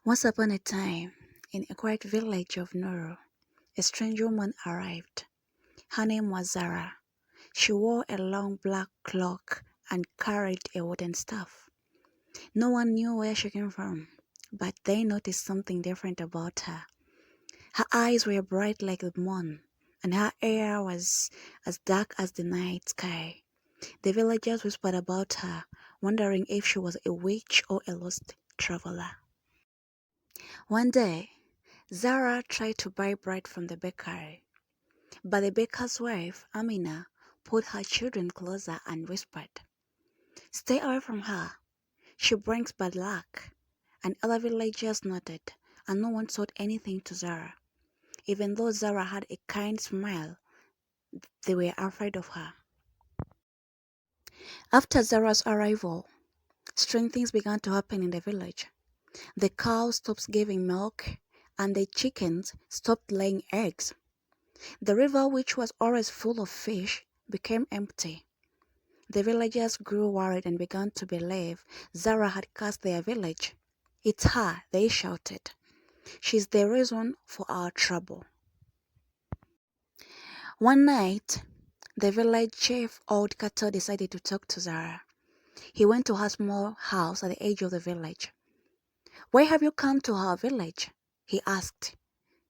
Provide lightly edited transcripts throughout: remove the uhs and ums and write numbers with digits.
Once upon a time, in a quiet village of Nuru, a strange woman arrived. Her name was Zara. She wore a long black cloak and carried a wooden staff. No one knew where she came from, but they noticed something different about her. Her eyes were bright like the moon, and her hair was as dark as the night sky. The villagers whispered about her, wondering if she was a witch or a lost traveler. One day, Zara tried to buy bread from the bakery, but the baker's wife, Amina, pulled her children closer and whispered, "Stay away from her. She brings bad luck." And other villagers nodded, and no one said anything to Zara. Even though Zara had a kind smile, they were afraid of her. After Zara's arrival, strange things began to happen in the village. The cows stopped giving milk, and the chickens stopped laying eggs. The river, which was always full of fish, became empty. The villagers grew worried and began to believe Zara had cursed their village. "It's her," they shouted. "She's the reason for our trouble." One night, the village chief, Old Kato, decided to talk to Zara. He went to her small house at the edge of the village. "Why have you come to our village?" he asked,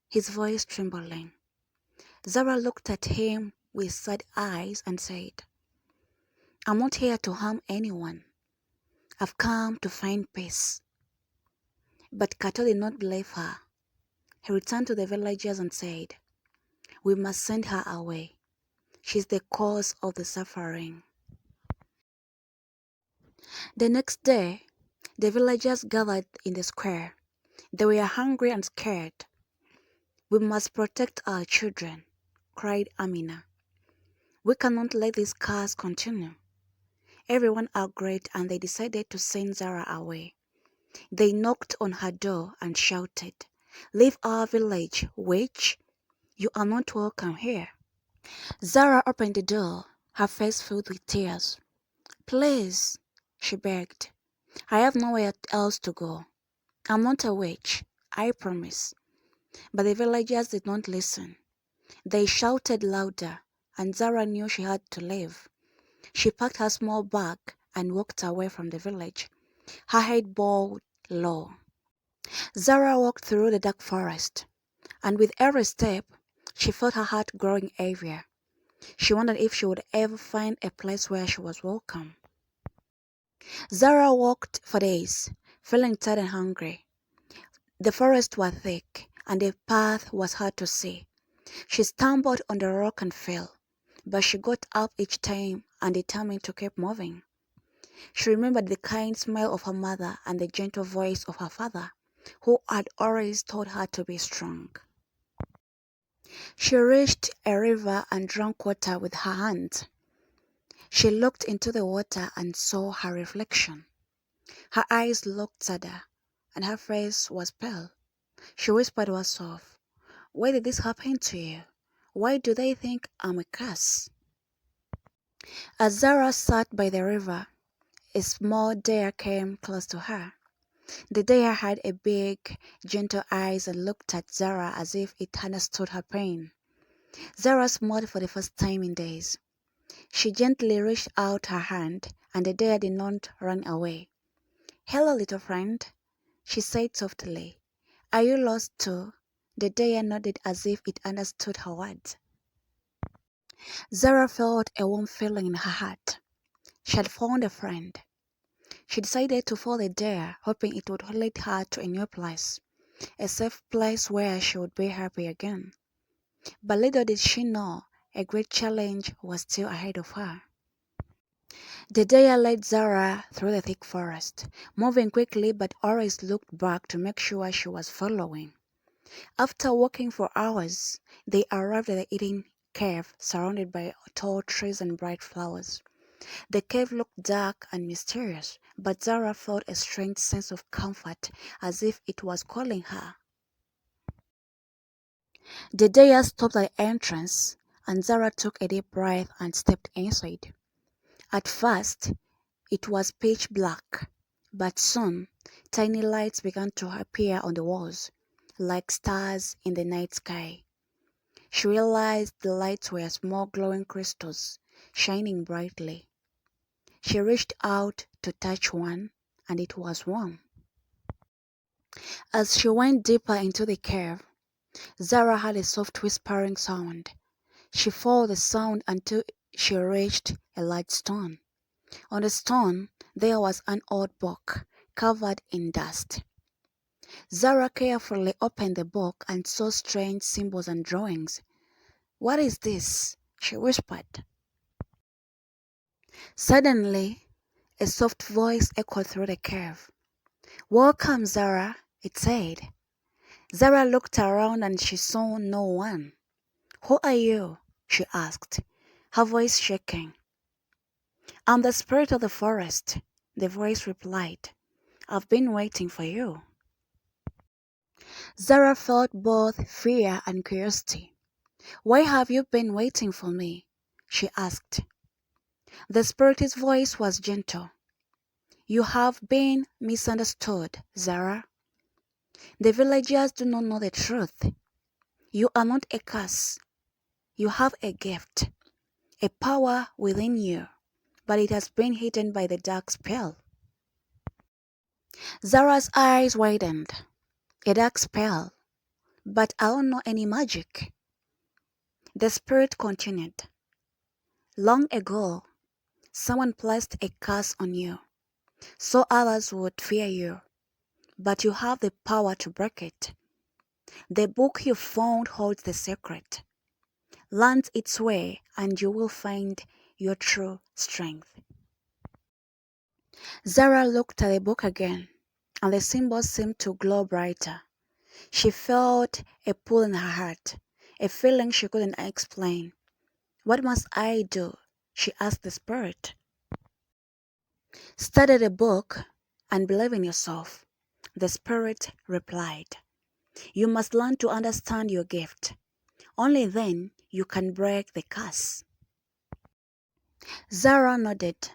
his voice trembling. Zara looked at him with sad eyes and said, "I'm not here to harm anyone. I've come to find peace." But Kato did not believe her. He returned to the villagers and said, "We must send her away. She's the cause of the suffering." The next day, the villagers gathered in the square. They were hungry and scared. "We must protect our children," cried Amina. "We cannot let this curse continue." Everyone agreed and they decided to send Zara away. They knocked on her door and shouted, "Leave our village, witch! You are not welcome here." Zara opened the door, her face filled with tears. "Please," she begged, "I have nowhere else to go. I'm not a witch, I promise." But the villagers did not listen. They shouted louder, and Zara knew she had to leave. She packed her small bag and walked away from the village, her head bowed low. Zara walked through the dark forest, and with every step, she felt her heart growing heavier. She wondered if she would ever find a place where she was welcome. Zara walked for days, feeling tired and hungry. The forests were thick, and the path was hard to see. She stumbled on the rock and fell, but she got up each time and determined to keep moving. She remembered the kind smile of her mother and the gentle voice of her father, who had always told her to be strong. She reached a river and drank water with her hands. She looked into the water and saw her reflection. Her eyes looked sadder, and her face was pale. She whispered to herself, "Why did this happen to you? Why do they think I'm a curse?" As Zara sat by the river, a small deer came close to her. The deer had a big, gentle eyes and looked at Zara as if it understood her pain. Zara smiled for the first time in days. She gently reached out her hand, and the deer did not run away. "Hello, little friend," she said softly. "Are you lost too?" The deer nodded as if it understood her words. Zara felt a warm feeling in her heart. She had found a friend. She decided to follow the deer, hoping it would lead her to a new place, a safe place where she would be happy again. But little did she know, a great challenge was still ahead of her. The deer led Zara through the thick forest, moving quickly but always looked back to make sure she was following. After walking for hours, they arrived at the hidden cave surrounded by tall trees and bright flowers. The cave looked dark and mysterious, but Zara felt a strange sense of comfort, as if it was calling her. The deer stopped at the entrance, and Zara took a deep breath and stepped inside. At first, it was pitch black, but soon Tiny lights began to appear on the walls, like stars in the night sky. She realized the lights were small glowing crystals, shining brightly. She reached out to touch one, and it was warm. As she went deeper into the cave, Zara heard a soft whispering sound. She followed the sound until she reached a large stone. On the stone, there was an old book, covered in dust. Zara carefully opened the book and saw strange symbols and drawings. "What is this?" she whispered. Suddenly, a soft voice echoed through the cave. "Welcome, Zara," it said. Zara looked around and she saw no one. "Who are you?" she asked, her voice shaking. "I'm the spirit of the forest," the voice replied. "I've been waiting for you." Zara felt both fear and curiosity. "Why have you been waiting for me?" she asked. The spirit's voice was gentle. "You have been misunderstood, Zara. The villagers do not know the truth. You are not a curse. You have a gift, a power within you, but it has been hidden by the dark spell." Zara's eyes widened. "A dark spell? But I don't know any magic." The spirit continued. "Long ago, someone placed a curse on you, so others would fear you, but you have the power to break it. The book you found holds the secret. Learn its way and you will find your true strength." Zara looked at the book again, and the symbols seemed to glow brighter. She felt a pull in her heart, a feeling she couldn't explain. "What must I do?" she asked the spirit. "Study the book and believe in yourself," the spirit replied. "You must learn to understand your gift. Only then you can break the curse." Zara nodded,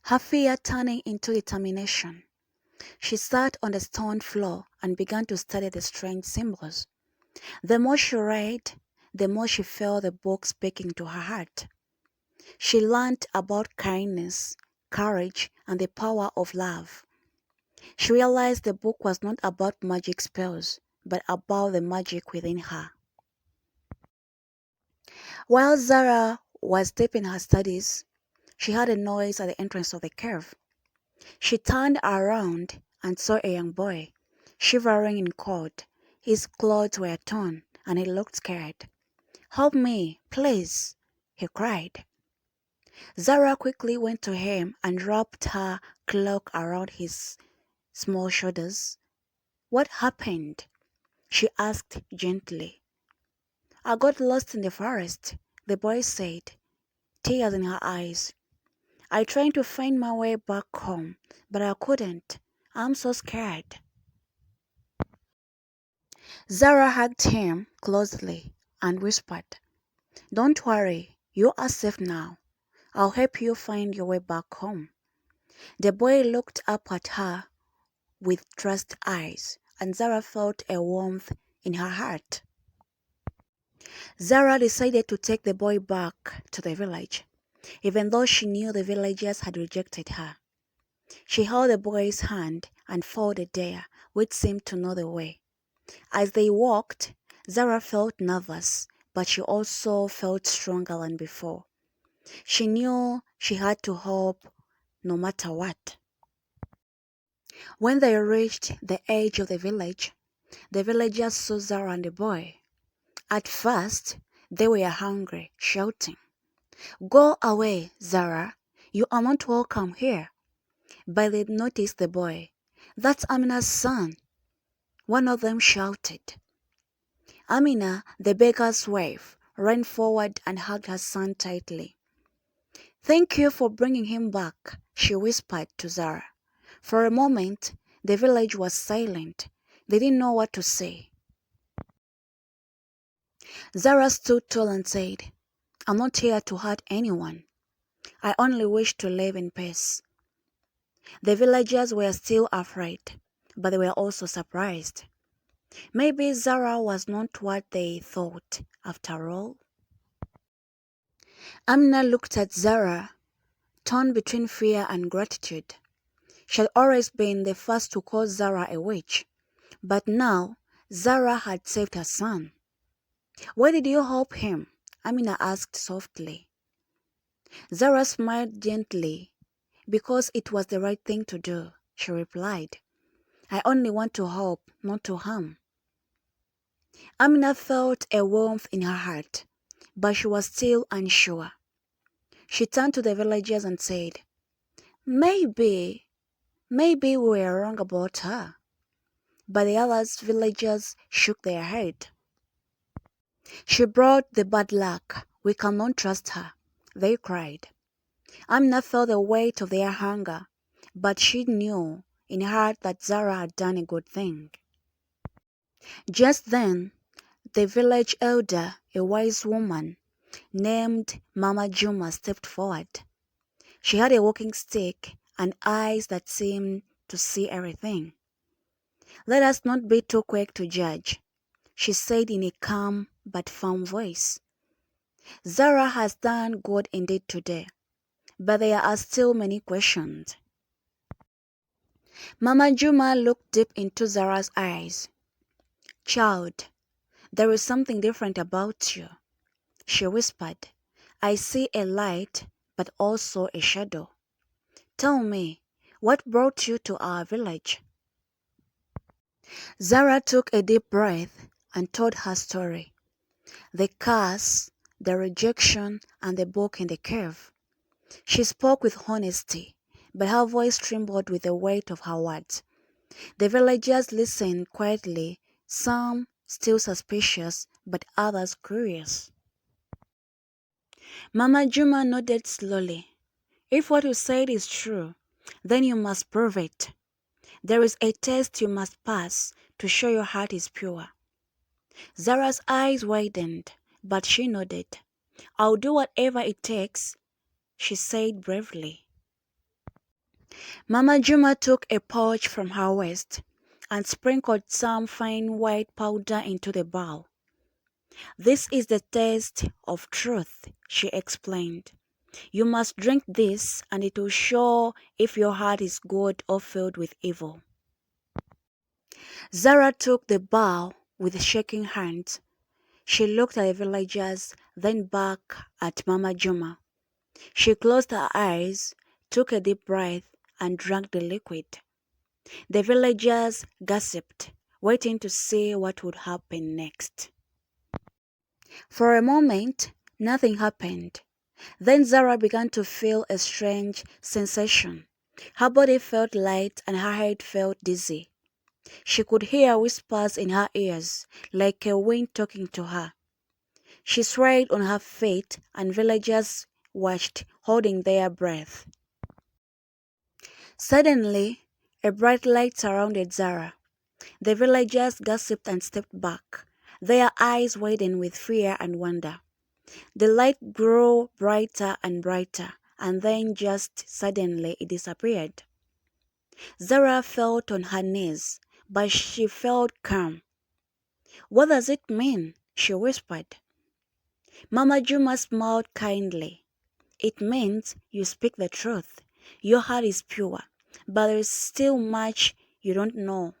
her fear turning into determination. She sat on the stone floor and began to study the strange symbols. The more she read, the more she felt the book speaking to her heart. She learned about kindness, courage, and the power of love. She realized the book was not about magic spells, but about the magic within her. While Zara was deep in her studies, she heard a noise at the entrance of the cave. She turned around and saw a young boy, shivering in cold. His clothes were torn, and he looked scared. "Help me, please," he cried. Zara quickly went to him and wrapped her cloak around his small shoulders. "What happened?" she asked gently. "I got lost in the forest," the boy said, tears in her eyes. "I tried to find my way back home, but I couldn't. I'm so scared." Zara hugged him closely and whispered, "Don't worry, you are safe now. I'll help you find your way back home." The boy looked up at her with trust eyes, and Zara felt a warmth in her heart. Zara decided to take the boy back to the village, even though she knew the villagers had rejected her. She held the boy's hand and followed the deer, which seemed to know the way. As they walked, Zara felt nervous, but she also felt stronger than before. She knew she had to hope no matter what. When they reached the edge of the villagers saw Zara and the boy. At first, they were hungry, shouting, "Go away, Zara! You are not welcome here." But they noticed the boy. "That's Amina's son," one of them shouted. Amina, the baker's wife, ran forward and hugged her son tightly. "Thank you for bringing him back," she whispered to Zara. For a moment, the village was silent. They didn't know what to say. Zara stood tall and said, "I'm not here to hurt anyone. I only wish to live in peace." The villagers were still afraid. but they were also surprised. Maybe Zara was not what they thought, after all. Amina looked at Zara, torn between fear and gratitude. She had always been the first to call Zara a witch, but now Zara had saved her son. "Why did you help him?" Amina asked softly. Zara smiled gently. "Because it was the right thing to do," she replied. "I only want to help, not to harm." Amina felt a warmth in her heart, but she was still unsure. She turned to the villagers and said, Maybe we were wrong about her." But the other villagers shook their head. "She brought the bad luck. We cannot trust her," they cried. Amina felt the weight of their anger, but she knew in her heart that Zara had done a good thing. Just then, the village elder, a wise woman named Mama Juma, stepped forward. She had a walking stick and eyes that seemed to see everything. "Let us not be too quick to judge," she said in a calm but firm voice. "Zara has done good indeed today, but there are still many questions." Mama Juma looked deep into Zara's eyes. "Child, there is something different about you," she whispered. "I see a light, but also a shadow. Tell me, what brought you to our village?" Zara took a deep breath and told her story. The curse, the rejection, and the book in the cave. She spoke with honesty, but her voice trembled with the weight of her words. The villagers listened quietly, some still suspicious, but others curious. Mama Juma nodded slowly. "If what you said is true, then you must prove it. There is a test you must pass to show your heart is pure." Zara's eyes widened, but she nodded. "I'll do whatever it takes," she said bravely. Mama Juma took a pouch from her waist and sprinkled some fine white powder into the bowl. "This is the taste of truth," she explained. "You must drink this and it will show if your heart is good or filled with evil." Zara took the bowl with shaking hands. She looked at the villagers, then back at Mama Juma. She closed her eyes, took a deep breath, and drank the liquid. The villagers gossiped, waiting to see what would happen next. For a moment, nothing happened. Then Zara began to feel a strange sensation. Her body felt light and her head felt dizzy. She could hear whispers in her ears, like a wind talking to her. She swayed on her feet and villagers watched, holding their breath. Suddenly, a bright light surrounded Zara. The villagers gossiped and stepped back, their eyes widened with fear and wonder. The light grew brighter and brighter, and then just suddenly it disappeared. Zara felt on her knees, but she felt calm. "What does it mean?" she whispered. Mama Juma smiled kindly. "It means you speak the truth. Your heart is pure, but there is still much you don't know."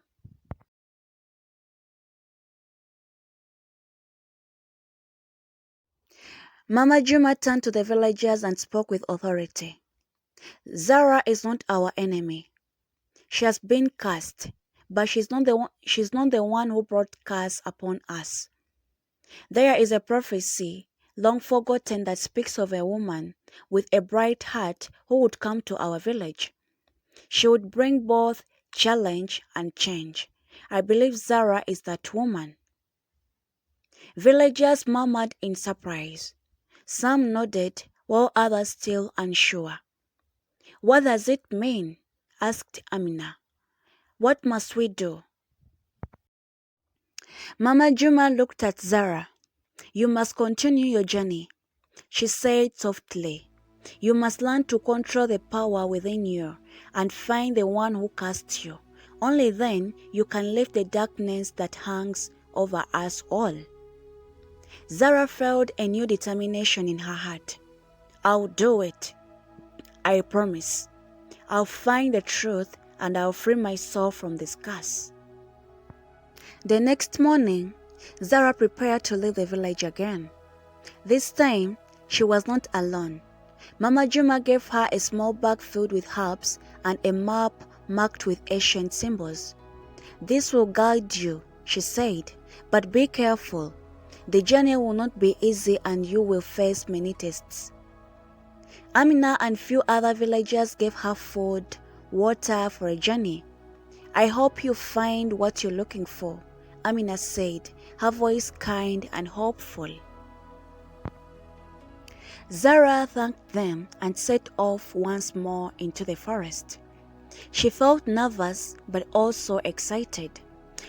Mama Juma turned to the villagers and spoke with authority. "Zara is not our enemy. She has been cursed, but she's not the one who brought curse upon us. There is a prophecy long forgotten that speaks of a woman with a bright heart who would come to our village. She would bring both challenge and change. I believe Zara is that woman." Villagers murmured in surprise. Some nodded, while others still unsure. "What does it mean?" asked Amina. "What must we do?" Mama Juma looked at Zara. "You must continue your journey," she said softly. "You must learn to control the power within you and find the one who cast you. Only then you can lift the darkness that hangs over us all. Zara felt a new determination in her heart. I'll do it. I promise. I'll find the truth and I'll free myself from this curse. The next morning, Zara prepared to leave the village again. This time, she was not alone. Mama Juma gave her a small bag filled with herbs and a map marked with ancient symbols. This will guide you, she said, but be careful. The journey will not be easy and you will face many tests. Amina and few other villagers gave her food, water for a journey. I hope you find what you're looking for, Amina said, her voice kind and hopeful. Zara thanked them and set off once more into the forest. She felt nervous but also excited.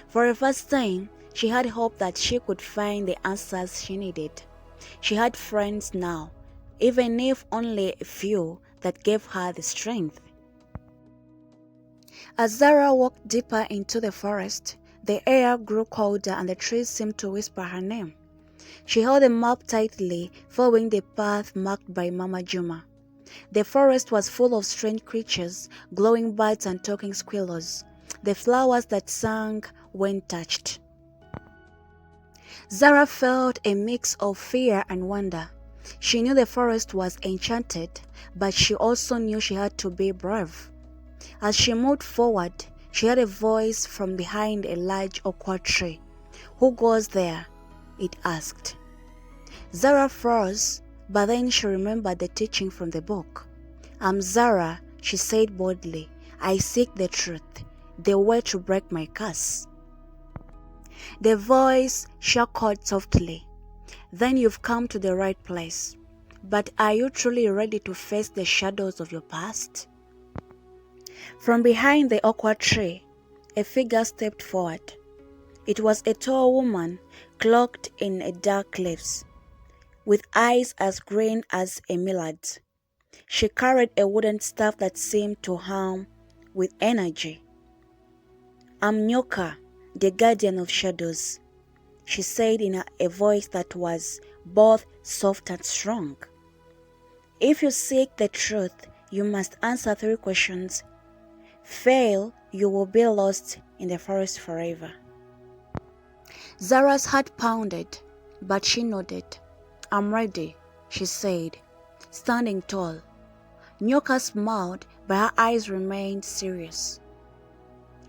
For the first time, she had hope that she could find the answers she needed. She had friends now, even if only a few, that gave her the strength. As Zara walked deeper into the forest, the air grew colder and the trees seemed to whisper her name. She held the map tightly, following the path marked by Mama Juma. The forest was full of strange creatures, glowing birds and talking squirrels, the flowers that sang when touched. Zara felt a mix of fear and wonder. She knew the forest was enchanted, but she also knew she had to be brave. As she moved forward, she heard a voice from behind a large oak tree. "Who goes there?" it asked. Zara froze, but then she remembered the teaching from the book. "I'm Zara," she said boldly. "I seek the truth, the way to break my curse." The voice chuckled softly. "Then you've come to the right place. But are you truly ready to face the shadows of your past?" From behind the oak tree, a figure stepped forward. It was a tall woman, cloaked in a dark leaves, with eyes as green as a millard's. She carried a wooden staff that seemed to hum with energy. "I'm Nyoka, the guardian of shadows," she said in a voice that was both soft and strong. "If you seek the truth, you must answer 3 questions. Fail, you will be lost in the forest forever." Zara's heart pounded, but she nodded. "I'm ready," she said, standing tall. Nyoka smiled, but her eyes remained serious.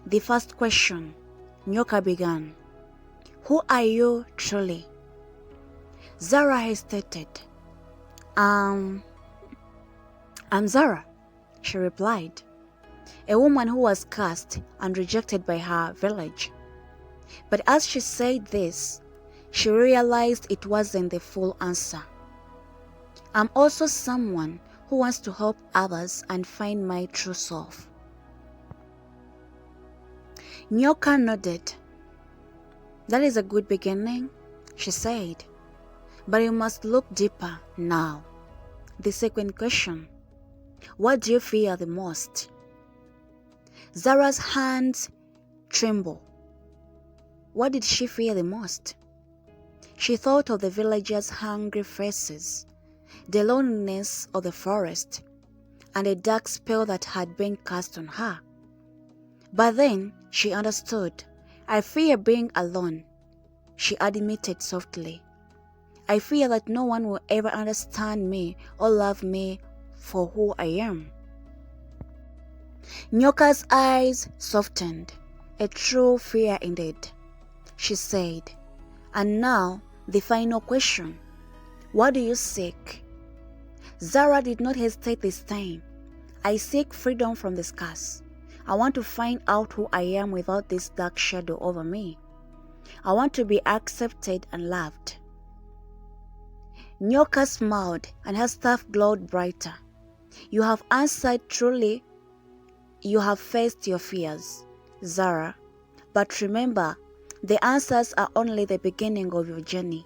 "The first question," Nyoka began. "Who are you truly?" Zara hesitated. I'm Zara," she replied, "a woman who was cast and rejected by her village." But as she said this, she realized it wasn't the full answer. "I'm also someone who wants to help others and find my true self." Nyoka nodded. "That is a good beginning," she said. "But you must look deeper now. The second question, what do you fear the most?" Zara's hands trembled. What did she fear the most? She thought of the villagers' hungry faces, the loneliness of the forest, and the dark spell that had been cast on her. But then she understood. "I fear being alone," she admitted softly. "I fear that no one will ever understand me or love me for who I am." Nyoka's eyes softened. "A true fear indeed," she said. "And now, the final question. What do you seek?" Zara did not hesitate this time. "I seek freedom from this curse. I want to find out who I am without this dark shadow over me. I want to be accepted and loved." Nyoka smiled and her staff glowed brighter. "You have answered truly. You have faced your fears, Zara. But remember, the answers are only the beginning of your journey."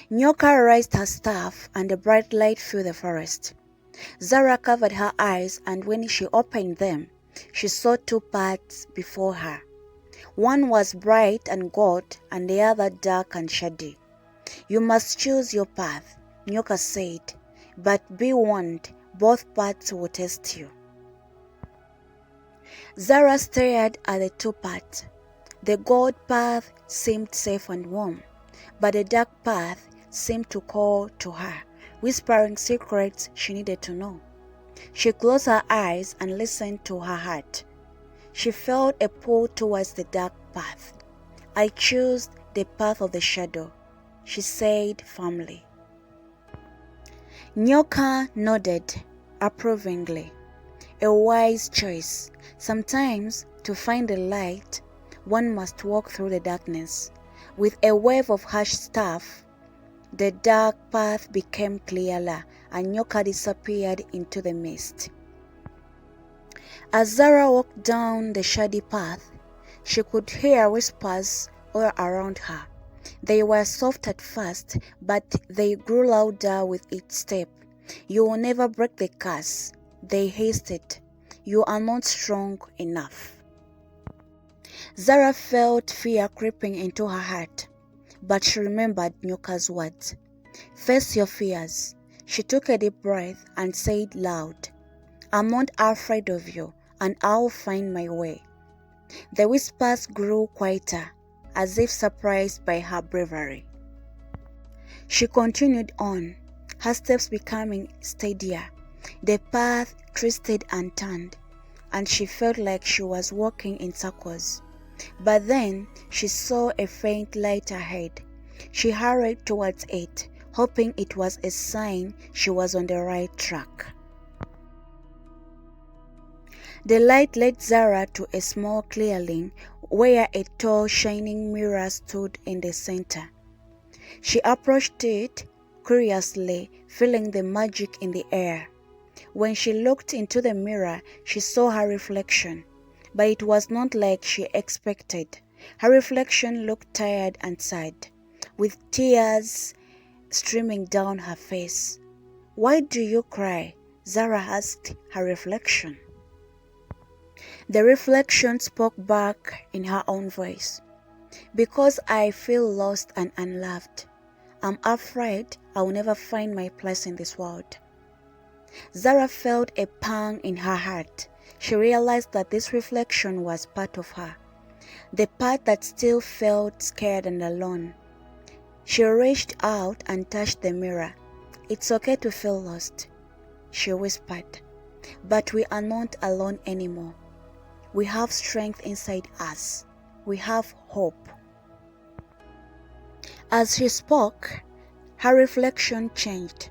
Nyoka raised her staff and a bright light filled the forest. Zara covered her eyes, and when she opened them, She saw two paths before her. One was bright and gold, and the other dark and shady. You must choose your path, Nyoka said, but be warned, both paths will test you. Zara stared at the two paths. The gold path seemed safe and warm, but the dark path seemed to call to her, whispering secrets she needed to know. She closed her eyes and listened to her heart. She felt a pull towards the dark path. I choose the path of the shadow, she said firmly. Nyoka nodded approvingly. A wise choice. Sometimes, to find the light, one must walk through the darkness. With a wave of harsh staff, the dark path became clearer, and Nyoka disappeared into the mist. As Zara walked down the shady path, she could hear whispers all around her. They were soft at first, but they grew louder with each step. You will never break the curse, they hissed. You are not strong enough. Zara felt fear creeping into her heart, but she remembered Nyoka's words. Face your fears. She took a deep breath and said loud, I'm not afraid of you, and I'll find my way. The whispers grew quieter, as if surprised by her bravery. She continued on, her steps becoming steadier. The path twisted and turned, and she felt like she was walking in circles. But then she saw a faint light ahead. She hurried towards it, hoping it was a sign she was on the right track. The light led Zara to a small clearing where a tall, shining mirror stood in the center. She approached it curiously, feeling the magic in the air. When she looked into the mirror, she saw her reflection, but it was not like she expected. Her reflection looked tired and sad, with tears streaming down her face. Why do you cry? Zara asked her reflection. The reflection spoke back in her own voice. Because I feel lost and unloved. I'm afraid I will never find my place in this world. Zara felt a pang in her heart. She realized that this reflection was part of her, the part that still felt scared and alone. She reached out and touched the mirror. It's okay to feel lost, she whispered, but we are not alone anymore. We have strength inside us. We have hope. As she spoke, her reflection changed.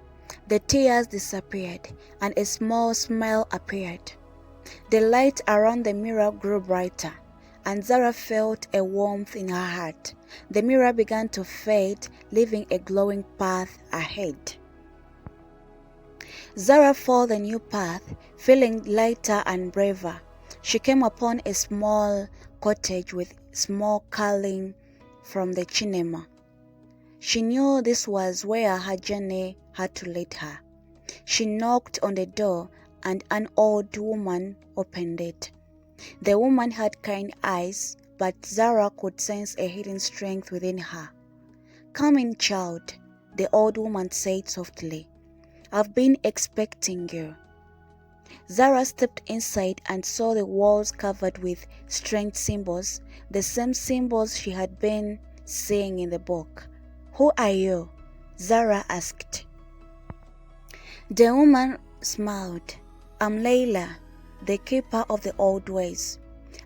The tears disappeared, and a small smile appeared. The light around the mirror grew brighter, and Zara felt a warmth in her heart. The mirror began to fade, leaving a glowing path ahead. Zara followed the new path, feeling lighter and braver. She came upon a small cottage with smoke curling from the chimney. She knew this was where her journey had to lead her. She knocked on the door, and an old woman opened it. The woman had kind eyes, but Zara could sense a hidden strength within her. Come in, child, the old woman said softly. I've been expecting you. Zara stepped inside and saw the walls covered with strange symbols, the same symbols she had been seeing in the book. Who are you? Zara asked. The woman smiled. I'm Layla, the keeper of the old ways.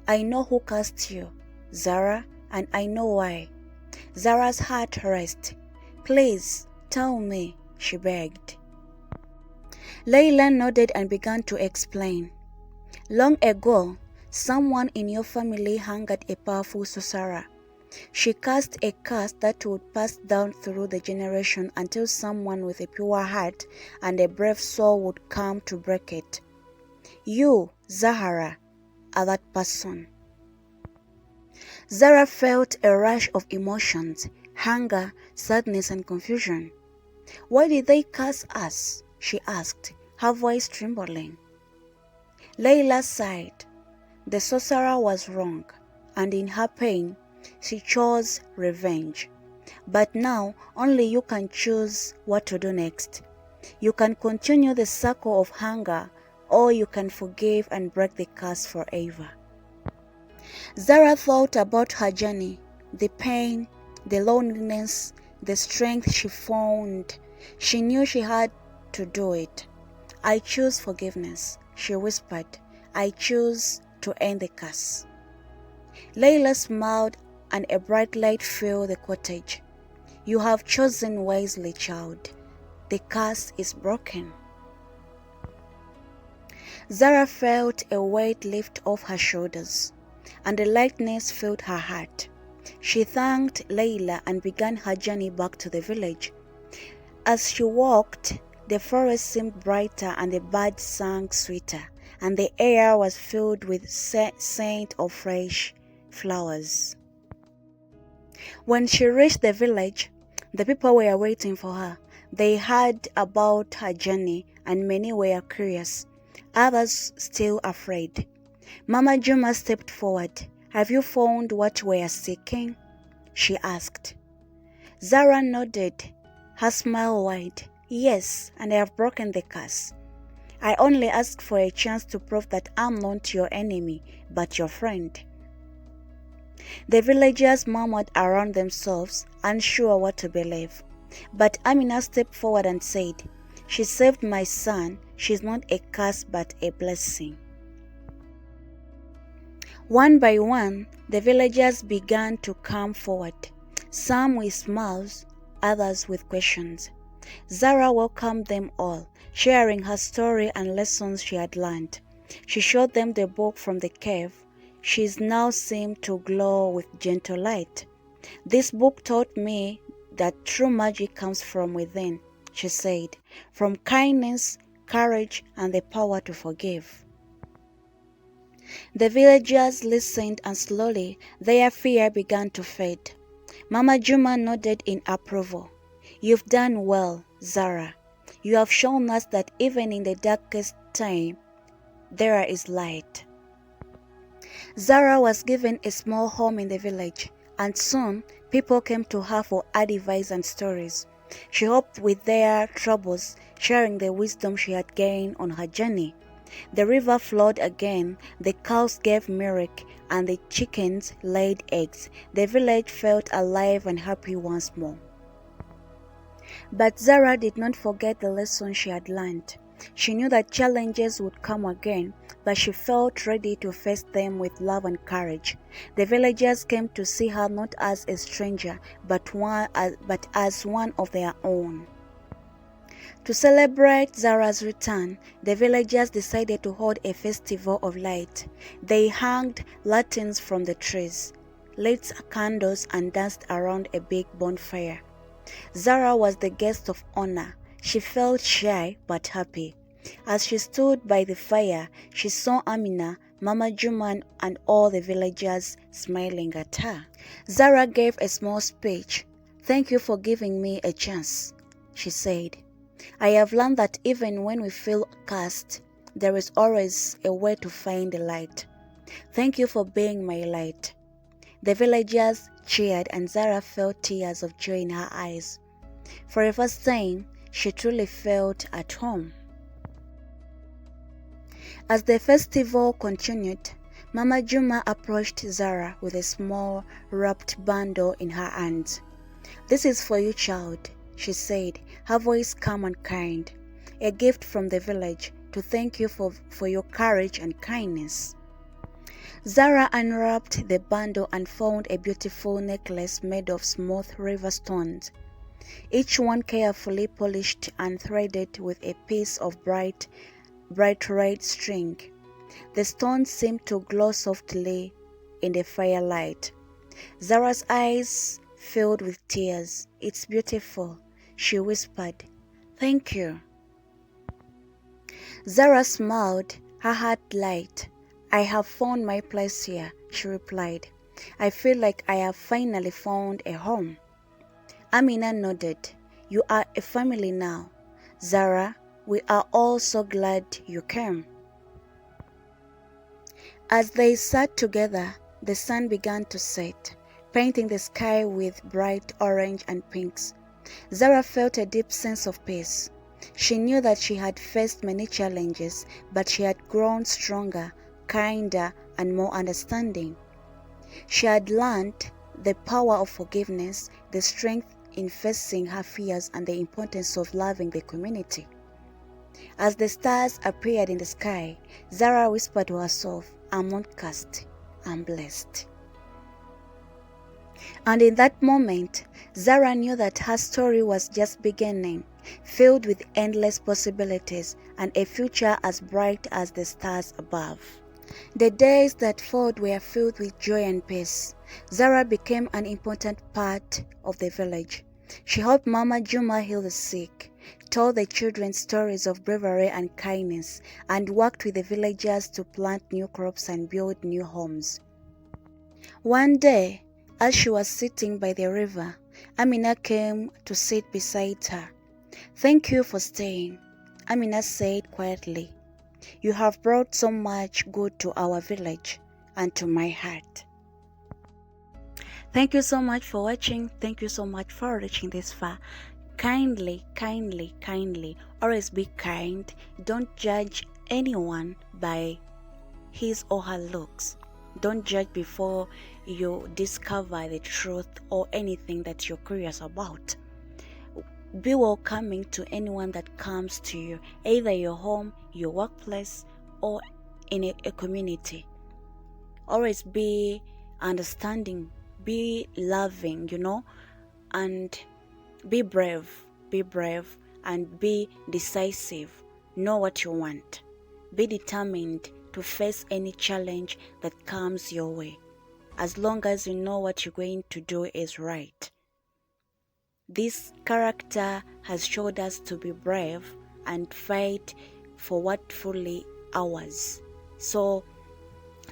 I know who cast you, Zara, and I know why. Zara's heart raced. Please, tell me, she begged. Layla nodded and began to explain. Long ago, someone in your family hungered a powerful sorcerer. She cast a curse that would pass down through the generation until someone with a pure heart and a brave soul would come to break it. You, Zahara, are that person. Zara felt a rush of emotions, hunger, sadness, and confusion. Why did they curse us? She asked, her voice trembling. Layla sighed. The sorcerer was wrong, and in her pain, she chose revenge. But now, only you can choose what to do next. You can continue the circle of hunger, or you can forgive and break the curse forever. Zara thought about her journey, the pain, the loneliness, the strength she found. She knew she had to do it. I choose forgiveness, she whispered. I choose to end the curse. Layla smiled and a bright light filled the cottage. You have chosen wisely, child. The curse is broken. Zara felt a weight lift off her shoulders, and a lightness filled her heart. She thanked Layla and began her journey back to the village. As she walked, the forest seemed brighter and the birds sang sweeter, and the air was filled with scent of fresh flowers. When she reached the village, the people were waiting for her. They heard about her journey, and many were curious, others still afraid. Mama Juma stepped forward. Have you found what we are seeking? She asked. Zara nodded, her smile wide. Yes, and I have broken the curse. I only asked for a chance to prove that I'm not your enemy, but your friend. The villagers murmured around themselves, unsure what to believe. But Amina stepped forward and said, She saved my son. She's not a curse but a blessing. One by one, the villagers began to come forward, some with smiles, others with questions. Zara welcomed them all, sharing her story and lessons she had learned. She showed them the book from the cave. She now seemed to glow with gentle light. This book taught me that true magic comes from within, she said, from kindness, courage, and the power to forgive. The villagers listened, and slowly their fear began to fade. Mama Juma nodded in approval. You've done well, Zara. You have shown us that even in the darkest time, there is light. Zara was given a small home in the village, and soon people came to her for advice and stories. She helped with their troubles, sharing the wisdom she had gained on her journey. The river flowed again, the cows gave milk, and the chickens laid eggs. The village felt alive and happy once more. But Zara did not forget the lesson she had learned. She knew that challenges would come again, but she felt ready to face them with love and courage. The villagers came to see her not as a stranger, but as one of their own. To celebrate Zara's return, the villagers decided to hold a festival of light. They hung lanterns from the trees, lit candles, and danced around a big bonfire. Zara was the guest of honor. She felt shy but happy. As she stood by the fire, she saw Amina, Mama Juma, and all the villagers smiling at her. Zara gave a small speech. Thank you for giving me a chance, she said. I have learned that even when we feel cursed, there is always a way to find the light. Thank you for being my light. The villagers cheered, and Zara felt tears of joy in her eyes. For the first time, she truly felt at home. As the festival continued, Mama Juma approached Zara with a small wrapped bundle in her hands. This is for you, child, she said, her voice calm and kind. A gift from the village to thank you for your courage and kindness. Zara unwrapped the bundle and found a beautiful necklace made of smooth river stones, each one carefully polished and threaded with a piece of bright red string. The stones seemed to glow softly in the firelight. Zara's eyes filled with tears. It's beautiful, she whispered. Thank you. Zara smiled, her heart light. I have found my place here, she replied. I feel like I have finally found a home. Amina nodded. You are a family now. Zara, we are all so glad you came. As they sat together, the sun began to set, painting the sky with bright orange and pinks. Zara felt a deep sense of peace. She knew that she had faced many challenges, but she had grown stronger, kinder, and more understanding. She had learned the power of forgiveness, the strength in facing her fears, and the importance of loving the community. As the stars appeared in the sky, Zara whispered to herself, "I'm outcast, I'm blessed." And in that moment, Zara knew that her story was just beginning, filled with endless possibilities and a future as bright as the stars above. The days that followed were filled with joy and peace. Zara became an important part of the village. She helped Mama Juma heal the sick, told the children stories of bravery and kindness, and worked with the villagers to plant new crops and build new homes. One day, as she was sitting by the river, Amina came to sit beside her. "Thank you for staying," Amina said quietly. "You have brought so much good to our village and to my heart." Thank you so much for watching. Thank you so much for reaching this far. Kindly, always be kind. Don't judge anyone by his or her looks. Don't judge before you discover the truth or anything that you're curious about. Be welcoming to anyone that comes to you, either your home, your workplace, or in a community. Always be understanding, be loving, and be brave, and be decisive. Know what you want. Be determined to face any challenge that comes your way, as long as you know what you're going to do is right. This character has showed us to be brave and fight for what fully ours. So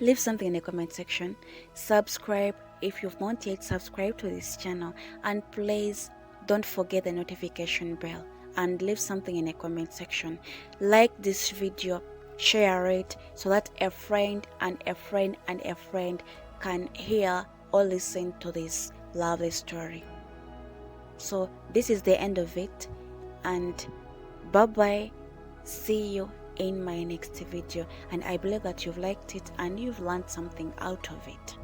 leave something in the comment section. Subscribe if you've not yet subscribed to this channel, and please don't forget the notification bell, and leave something in the comment section. Like this video, share it, so that a friend and a friend and a friend can hear or listen to this lovely story. So this is the end of it, and bye bye. See you in my next video, and I believe that you've liked it and you've learned something out of it.